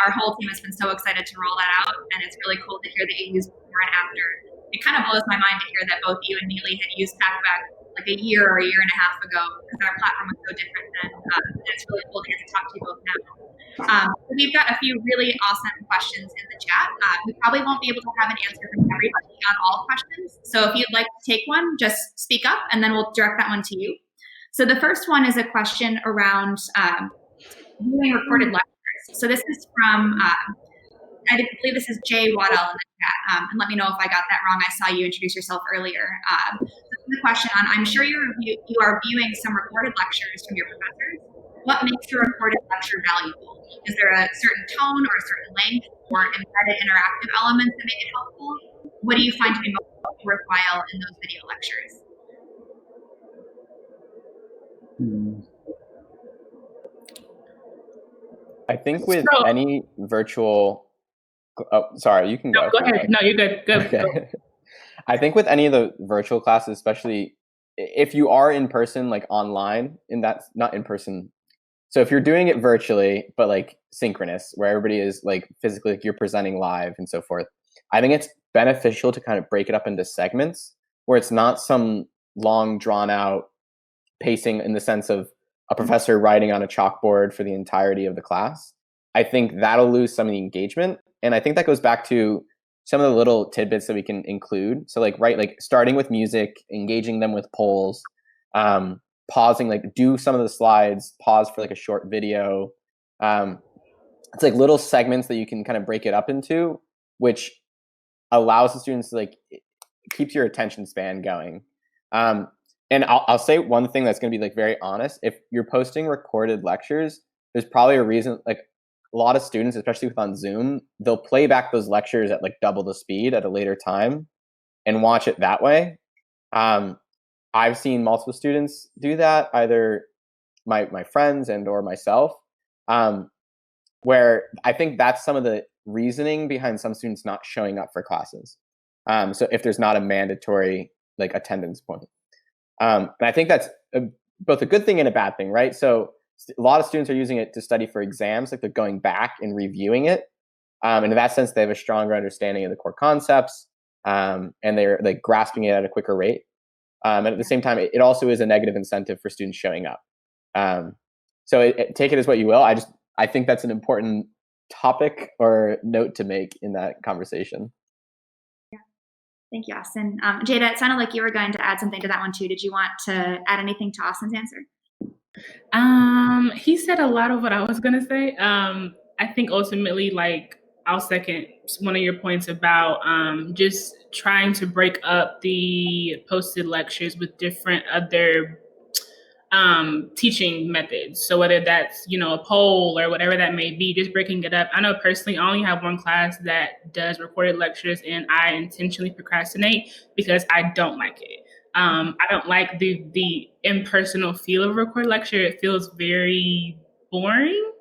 Our whole team has been so excited to roll that out, and it's really cool to hear that you use before and after. It kind of blows my mind to hear that both you and Neely had used Pathback like a year or a year and a half ago, because our platform was so different then. And it's really cool to get to talk to you both now. We've got a few really awesome questions in the chat. We probably won't be able to have an answer from everybody on all questions. So if you'd like to take one, just speak up and then we'll direct that one to you. So the first one is a question around viewing recorded lectures. So this is from, I believe this is Jay Waddell in the chat. And let me know if I got that wrong. I saw you introduce yourself earlier. This is the question on, I'm sure you are viewing some recorded lectures from your professors. What makes your recorded lecture valuable? Is there a certain tone or a certain length or embedded interactive elements that make it helpful? What do you find to be most worthwhile in those video lectures? I think with any virtual, sorry, you can go. Go ahead. No, you're good. Good. Okay. I think with any of the virtual classes, especially if you are in person, like online, and that's not in person. So if you're doing it virtually, but like synchronous, where everybody is like physically, like you're presenting live and so forth, I think it's beneficial to kind of break it up into segments where it's not some long drawn out pacing in the sense of a professor writing on a chalkboard for the entirety of the class. I think that'll lose some of the engagement. And I think that goes back to some of the little tidbits that we can include. So like, right, like starting with music, engaging them with polls, pausing, like do some of the slides, pause for like a short video. It's like little segments that you can kind of break it up into, which allows the students to like, keeps your attention span going. And I'll say one thing that's going to be like very honest. If you're posting recorded lectures, there's probably a reason, like a lot of students, especially with on Zoom, they'll play back those lectures at like double the speed at a later time and watch it that way. I've seen multiple students do that, either my friends and or myself, where I think that's some of the reasoning behind some students not showing up for classes. So if there's not a mandatory like attendance point. And I think that's both a good thing and a bad thing, right? So a lot of students are using it to study for exams, like they're going back and reviewing it. And in that sense, they have a stronger understanding of the core concepts, and they're like grasping it at a quicker rate. And at the same time, it also is a negative incentive for students showing up. So take it as what you will. I think that's an important topic or note to make in that conversation. Thank you, Austin. Jaida, it sounded like you were going to add something to that one too. Did you want to add anything to Austin's answer? He said a lot of what I was gonna say. I think ultimately, like, I'll second one of your points about just trying to break up the posted lectures with different other teaching methods. So whether that's, a poll or whatever that may be, just breaking it up. I know personally, I only have one class that does recorded lectures, and I intentionally procrastinate because I don't like it. I don't like the impersonal feel of a recorded lecture. It feels very boring.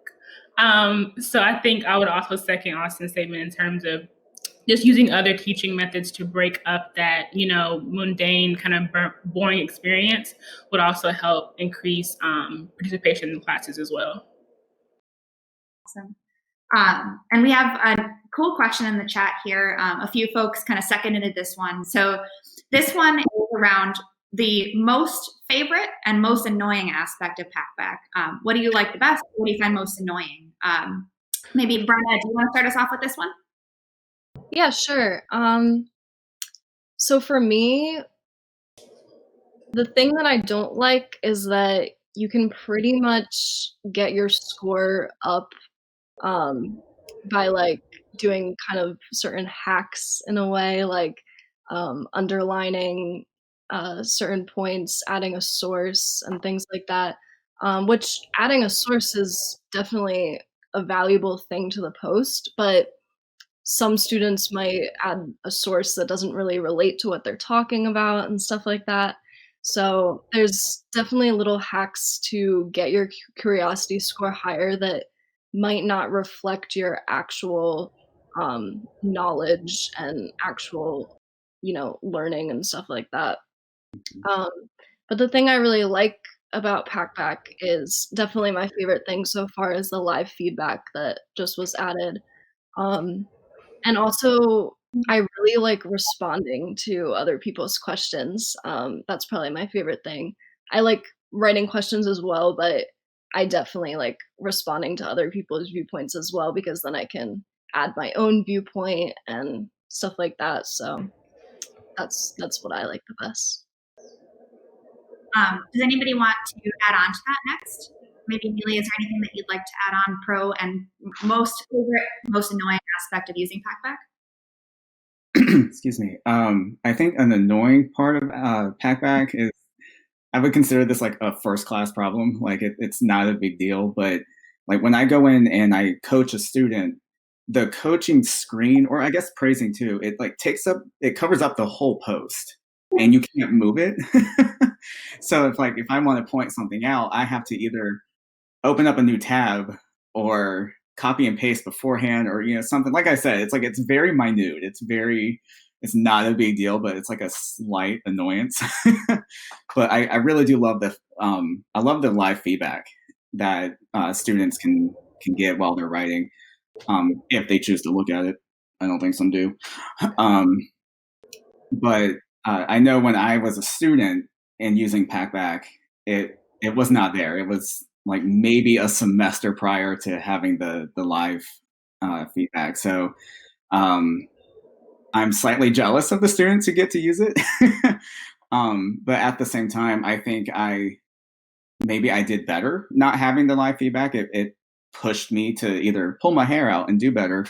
So I think I would also second Austin's statement in terms of just using other teaching methods to break up that, mundane kind of boring experience would also help increase participation in classes as well. Awesome. And we have a cool question in the chat here. A few folks kind of seconded this one. So this one is around the most favorite and most annoying aspect of Pathback. What do you like the best? What do you find most annoying? Maybe Brenna, do you want to start us off with this one? Yeah, sure. So for me, the thing that I don't like is that you can pretty much get your score up by like doing kind of certain hacks in a way, like underlining certain points, adding a source, and things like that. Which adding a source is definitely a valuable thing to the post, but some students might add a source that doesn't really relate to what they're talking about and stuff like that. So there's definitely little hacks to get your curiosity score higher that might not reflect your actual knowledge and actual, learning and stuff like that. Um, but the thing I really like about Packback is definitely my favorite thing so far is the live feedback that just was added. And also, I really like responding to other people's questions. That's probably my favorite thing. I like writing questions as well, but I definitely like responding to other people's viewpoints as well because then I can add my own viewpoint and stuff like that. So that's what I like the best. Does anybody want to add on to that next? Maybe Neely, is there anything that you'd like to add on pro and most favorite, most annoying aspect of using Packback? Excuse me. I think an annoying part of Packback is I would consider this like a first class problem. Like it's not a big deal, but like when I go in and I coach a student, the coaching screen, or I guess praising too, it covers up the whole post and you can't move it. So if I want to point something out, I have to either open up a new tab or copy and paste beforehand, or something. Like I said, it's very minute. It's not a big deal, but it's like a slight annoyance. But I really do love I love the live feedback that students can get while they're writing, if they choose to look at it. I don't think some do. But I know when I was a student and using Packback, it was not there. It was like maybe a semester prior to having the live feedback. So I'm slightly jealous of the students who get to use it. But at the same time, I think maybe I did better not having the live feedback. It pushed me to either pull my hair out and do better,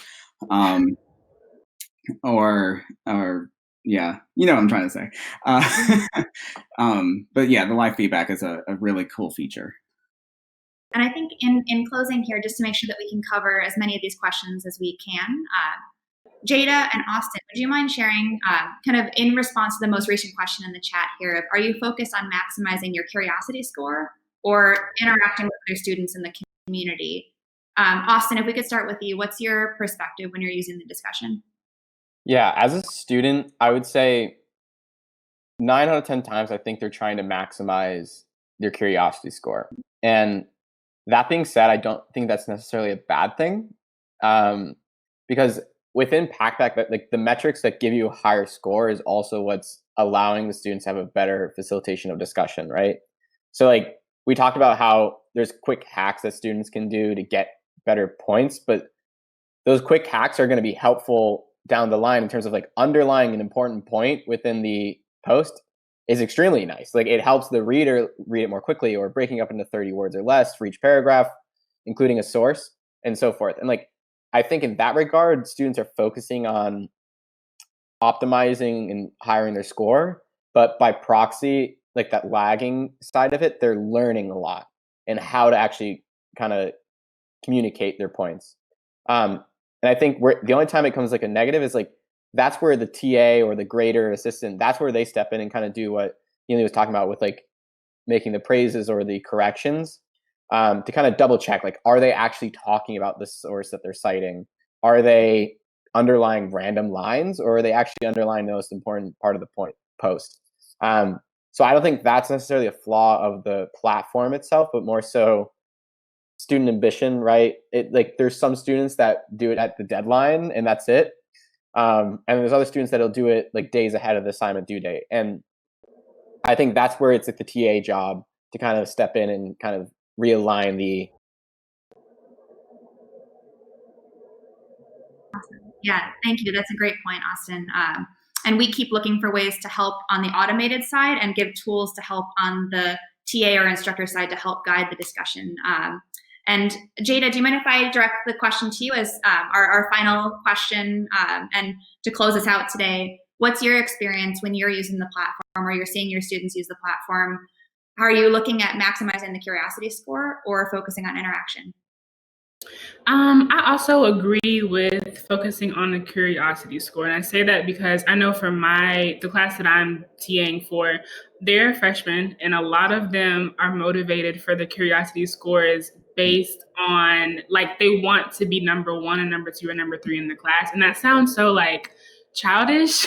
or yeah, you know what I'm trying to say. But yeah, the live feedback is a really cool feature. And I think in closing here, just to make sure that we can cover as many of these questions as we can, Jaida and Austin, would you mind sharing kind of in response to the most recent question in the chat here, are you focused on maximizing your curiosity score or interacting with other students in the community? Austin, if we could start with you, what's your perspective when you're using the discussion? Yeah, as a student, I would say 9 out of 10 times, I think they're trying to maximize their curiosity score. And that being said, I don't think that's necessarily a bad thing, because within Packback, like the metrics that give you a higher score is also what's allowing the students to have a better facilitation of discussion, right? So like we talked about how there's quick hacks that students can do to get better points, but those quick hacks are going to be helpful down the line in terms of like underlying an important point within the post is extremely nice. Like it helps the reader read it more quickly, or breaking up into 30 words or less for each paragraph, including a source and so forth. And like, I think in that regard, students are focusing on optimizing and hiring their score, but by proxy, like that lagging side of it, they're learning a lot and how to actually kind of communicate their points. And I think the only time it comes like a negative is like, that's where the TA or the grader assistant, that's where they step in and kind of do what Neely was talking about with like making the praises or the corrections, to kind of double check, like, are they actually talking about the source that they're citing? Are they underlying random lines, or are they actually underlying the most important part of the post? So I don't think that's necessarily a flaw of the platform itself, but more so student ambition, right? It like there's some students that do it at the deadline and that's it. And there's other students that'll do it like days ahead of the assignment due date. And I think that's where it's like the TA job to kind of step in and kind of realign the. Awesome. Yeah, thank you. That's a great point, Austin. And we keep looking for ways to help on the automated side and give tools to help on the TA or instructor side to help guide the discussion. And Jaida, do you mind if I direct the question to you as our final question? And to close us out today, what's your experience when you're using the platform or you're seeing your students use the platform? How are you looking at maximizing the curiosity score or focusing on interaction? I also agree with focusing on the curiosity score. And I say that because I know for the class that I'm TAing for, they're freshmen and a lot of them are motivated for the curiosity scores based on like they want to be number one and number two and number three in the class. And that sounds so like childish,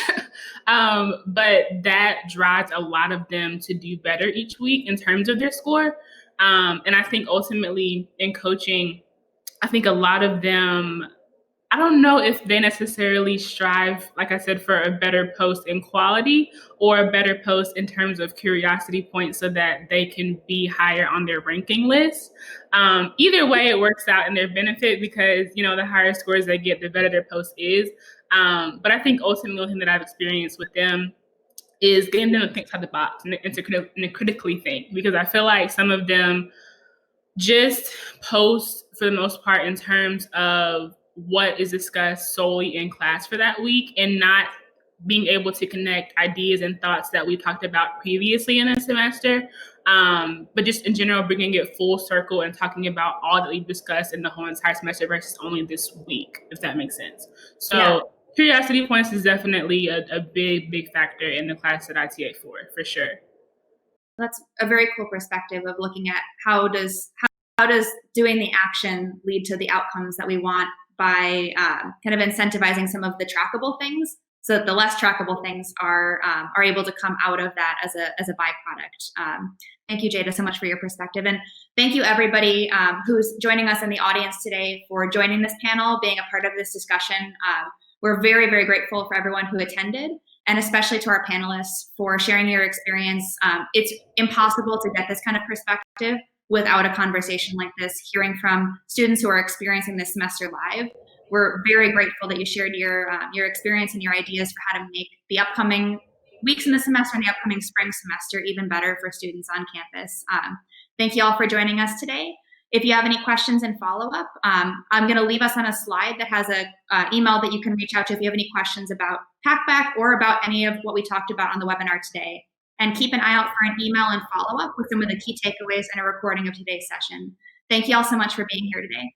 but that drives a lot of them to do better each week in terms of their score. And I think ultimately in coaching, I think a lot of them, I don't know if they necessarily strive, like I said, for a better post in quality or a better post in terms of curiosity points so that they can be higher on their ranking list. Either way, it works out in their benefit because, you know, the higher scores they get, the better their post is. But I think ultimately the thing that I've experienced with them is getting them to think outside the box and to critically think, because I feel like some of them just post for the most part in terms of what is discussed solely in class for that week and not being able to connect ideas and thoughts that we talked about previously in a semester, but just in general bringing it full circle and talking about all that we've discussed in the whole entire semester versus only this week, if that makes sense. So yeah. Curiosity points is definitely a big factor in the class that I TA for sure. That's a very cool perspective of looking at how does doing the action lead to the outcomes that we want by kind of incentivizing some of the trackable things, so that the less trackable things are able to come out of that as a byproduct. Thank you, Jaida, so much for your perspective, and thank you everybody who's joining us in the audience today for joining this panel, being a part of this discussion. We're very, very grateful for everyone who attended, and especially to our panelists for sharing your experience. It's impossible to get this kind of perspective without a conversation like this, hearing from students who are experiencing this semester live. We're very grateful that you shared your experience and your ideas for how to make the upcoming weeks in the semester and the upcoming spring semester even better for students on campus. Thank you all for joining us today. If you have any questions and follow-up, I'm going to leave us on a slide that has a email that you can reach out to if you have any questions about Pathback or about any of what we talked about on the webinar today. And keep an eye out for an email and follow-up with some of the key takeaways and a recording of today's session. Thank you all so much for being here today.